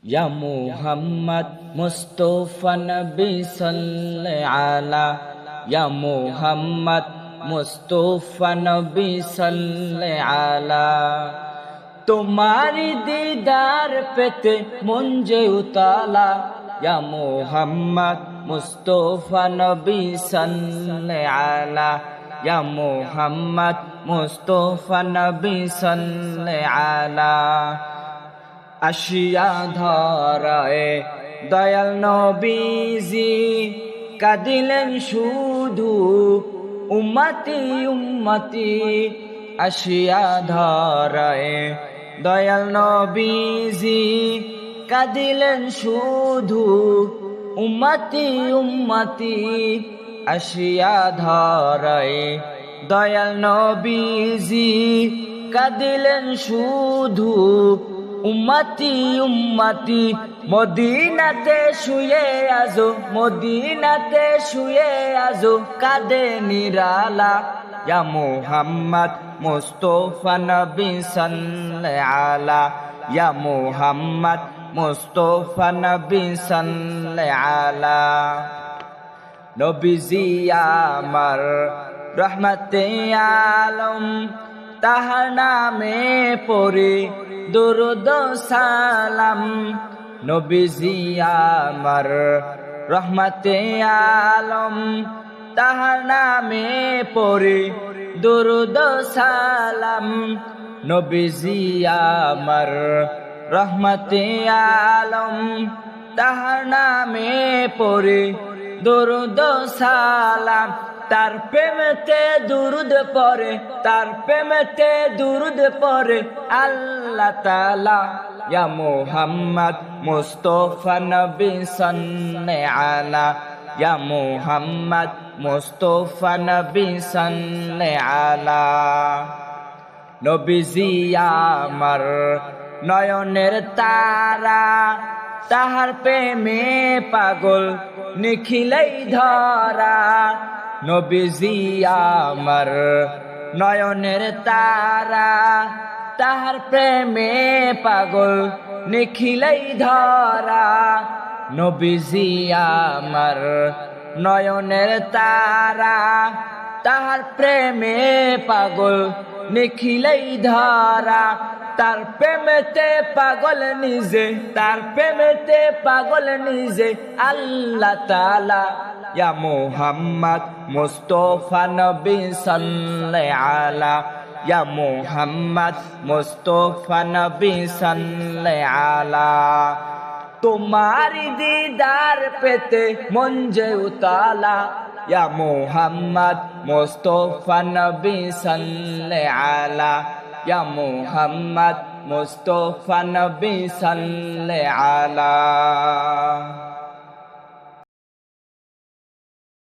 ইয়া মুহাম্মদ মুস্তাফা নবী সাল্লাল্লাহু আলা ইয়া মুহাম্মদ মুস্তাফা নবী সাল্লাল্লাহু আলা তোমারি দিদার পেতে মন যে উতালা ইয়া মুহাম্মদ মুস্তাফা নবী সাল্লাল্লাহু আলা ইয়া মুহাম্মদ মুস্তাফা নবী সাল্লাল্লাহু আলা আসিয়া ধরায় দয়াল নবীজি কাঁদিলেন শুধু উম্মতি উম্মতি আসিয়া ধরায় দয়াল নবীজি কাঁদিলেন শুধু উম্মতি উম্মতি আসিয়া ধরায় দয়াল নবীজি কাঁদিলেন শুধু উম্মতি উম্মতি মদিনাতে শুয়ে আজো মদিনাতে শুয়ে আজো কাঁদে নিরালা ইয়া মুহাম্মদ মুস্তাফা নবী সাল্লাল্লাহু আলা ইয়া মুহাম্মদ মুস্তাফা নবী সাল্লাল্লাহু আলা নবীজি আমার রহমতে আলম তাহার নামে পড়ে দুরুদ সালাম নবীজি আমার রহমতে আলম তাহার নামে পড়ে দুরুদ সালাম নবীজি আমার রহমতে আলম তাহার নামে পড়ে দুরুদ সালাম তার প্রেমেতে দুরুদ পড়ে তার প্রেমেতে দুরুদ পড়ে আল্লাহ তাআলা ইয়া মুহাম্মদ মুস্তাফা নবী সাল্লাল্লাহু আলা ইয়া মুহাম্মদ মুস্তাফা নবী সাল্লাল্লাহু আলা নবীজি আমার নয়নের তারা তাহার প্রেমে পাগল নিখিলেই ধরা নবীজি আমার নয়নের তারা তাহার প্রেমে পাগল নিখিলেই ধরা নবীজি আমার নয়নের তারা তাহার প্রেমে পাগল নিখিলেই ধরা তার প্রেমেতে পাগল নিজে তার প্রেমেতে পাগল নিজে আল্লাহ তাআলা ইয়া মুহাম্মদ মুস্তাফা নবী সাল্লাল্লাহু আলা ইয়া মুহাম্মদ মুস্তাফা নবী সাল্লাল্লাহু আলা তোমারি দিদার পেতে মন যে উতালা ইয়া মুহাম্মদ মুস্তাফা নবী সাল্লাল্লাহু আলা ইয়া মুহাম্মদ মুস্তাফা নবী সাল্লাল্লাহু আলা